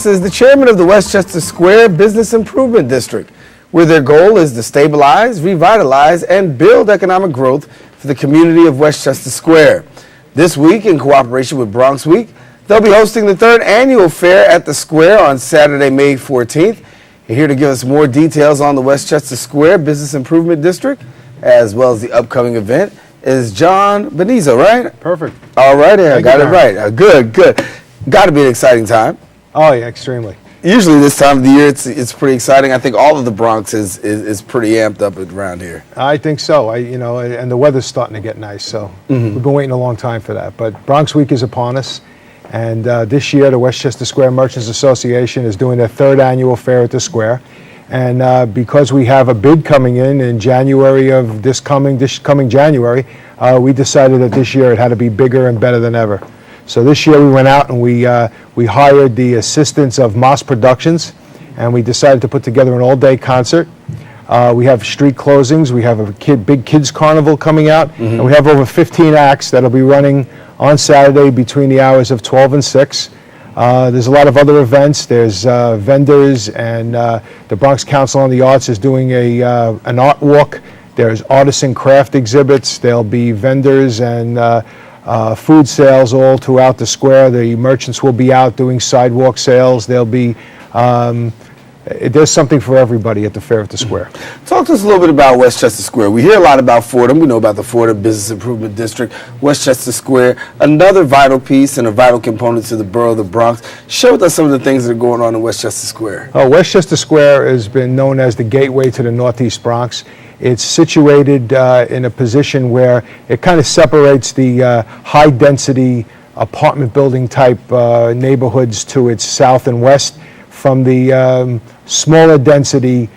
Davis is the chairman of the Westchester Square Business Improvement District, where their goal is to stabilize, revitalize, and build economic growth for the community of Westchester Square. This week, in cooperation with Bronx Week, they'll be hosting the third annual fair at the Square on Saturday, May 14th. And here to give us more details on the Westchester Square Business Improvement District, as well as the upcoming event, is Jon Bonizio, right? Perfect. All right, I got it right. Good. Got to be an exciting time. Oh, yeah, extremely. Usually this time of the year, it's pretty exciting. I think all of the Bronx is pretty amped up around here. I think so. And the weather's starting to get nice, so we've been waiting a long time for that. But Bronx Week is upon us, and this year the Westchester Square Merchants Association is doing their third annual fair at the Square. And because we have a bid coming in January of this coming January, we decided that this year it had to be bigger and better than ever. So this year we went out and we hired the assistance of Moss Productions, and we decided to put together an all-day concert. We have street closings, we have a big kids carnival coming out, and we have over 15 acts that'll be running on Saturday between the hours of 12 and 6. There's a lot of other events. There's vendors, and the Bronx Council on the Arts is doing an art walk. There's artisan craft exhibits. There'll be vendors and food sales all throughout the square. The merchants will be out doing sidewalk sales. There'll be there's something for everybody at the fair at the Square. Talk to us a little bit about Westchester Square. We hear a lot about Fordham. We know about the Fordham Business Improvement District. Westchester Square, another vital piece and a vital component to the borough of the Bronx. Share with us some of the things that are going on in Westchester Square. Westchester Square has been known as the gateway to the Northeast Bronx. It's situated in a position where it kind of separates the high-density apartment building type neighborhoods to its south and west from the smaller density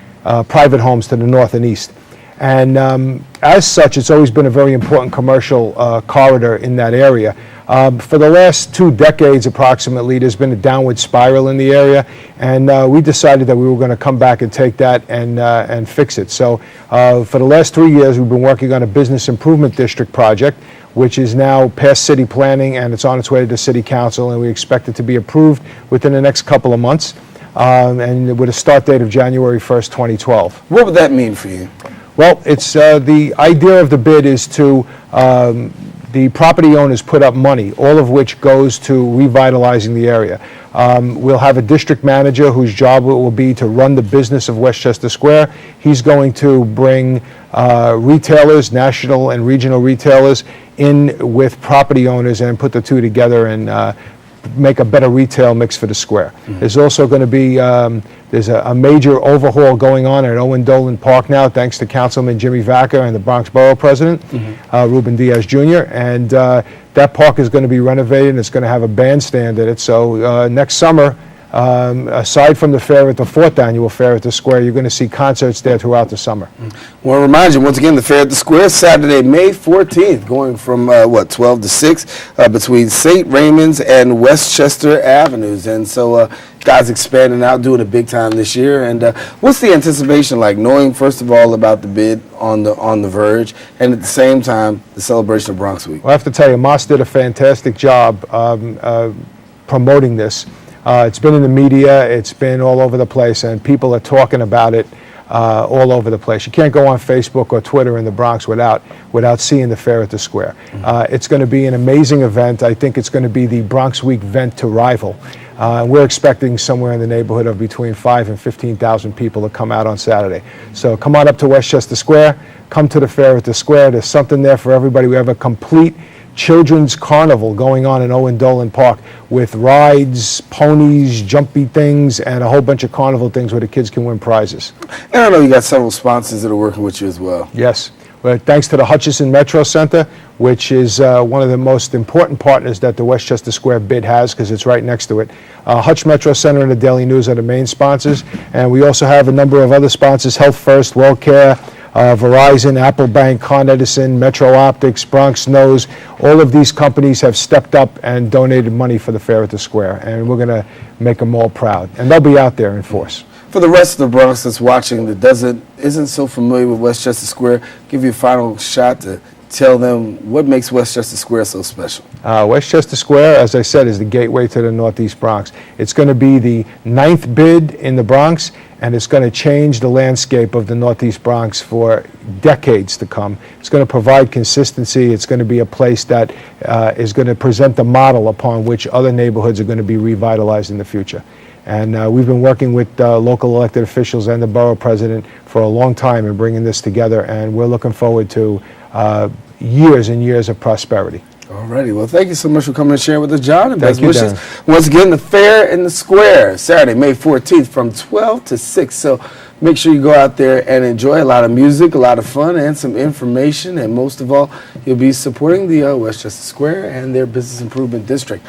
private homes to the north and east. And as such, it's always been a very important commercial corridor in that area. For the last 2 decades approximately, there's been a downward spiral in the area, and we decided that we were going to come back and take that and fix it. So for the last 3 years, we've been working on a business improvement district project, which is now past city planning, and it's on its way to the city council, and we expect it to be approved within the next couple of months, and with a start date of January 1st, 2012. What would that mean for you? Well, it's the idea of the bid is to the property owners put up money, all of which goes to revitalizing the area. We'll have a district manager whose job it will be to run the business of Westchester Square. He's going to bring retailers, national and regional retailers, in with property owners and put the two together and make a better retail mix for the square. There's also going to be there's a major overhaul going on at Owen Dolan Park now, thanks to Councilman Jimmy Vaca and the Bronx Borough President, Ruben Diaz Jr., and that park is going to be renovated, and it's going to have a bandstand in it. So next summer, aside from the fair at the 4th annual fair at the Square, you're going to see concerts there throughout the summer. Well, I remind you, once again, the fair at the Square, Saturday, May 14th, going from, 12 to 6, between St. Raymond's and Westchester Avenues. And so, guys expanding out, doing it big time this year. And what's the anticipation like, knowing, first of all, about the bid on the verge, and at the same time, the celebration of Bronx Week? Well, I have to tell you, Moss did a fantastic job promoting this. It's been in the media, it's been all over the place, and people are talking about it all over the place. You can't go on Facebook or Twitter in the Bronx without seeing the fair at the Square. It's going to be an amazing event. I think it's going to be the Bronx Week event to rival. We're expecting somewhere in the neighborhood of between 5,000 and 15,000 people to come out on Saturday. So come on up to Westchester Square, come to the fair at the Square. There's something there for everybody. We have a complete children's carnival going on in Owen Dolan Park with rides, ponies, jumpy things, and a whole bunch of carnival things where the kids can win prizes. And I know you got several sponsors that are working with you as well. Yes. Well, thanks to the Hutchison Metro Center, which is one of the most important partners that the Westchester Square bid has, because it's right next to it. Hutch Metro Center and the Daily News are the main sponsors, and we also have a number of other sponsors: Health First, WellCare, Verizon, Apple Bank, Con Edison, Metro Optics, Bronx Knows. All of these companies have stepped up and donated money for the fair at the Square, and we're going to make them all proud. And they'll be out there in force. For the rest of the Bronx that's watching that isn't so familiar with Westchester Square, give you a final shot to tell them what makes Westchester Square so special. Westchester Square, as I said, is the gateway to the Northeast Bronx. It's going to be the 9th bid in the Bronx, and it's going to change the landscape of the Northeast Bronx for decades to come. It's going to provide consistency. It's going to be a place that is going to present the model upon which other neighborhoods are going to be revitalized in the future. And we've been working with local elected officials and the borough president for a long time in bringing this together, and we're looking forward to years and years of prosperity. Alrighty, well, thank you so much for coming and sharing with us, John, and best Thank you, wishes. Darren. Once again, the fair in the square, Saturday, May 14th from 12 to 6. So make sure you go out there and enjoy a lot of music, a lot of fun, and some information. And most of all, you'll be supporting the Westchester Square and their Business Improvement District.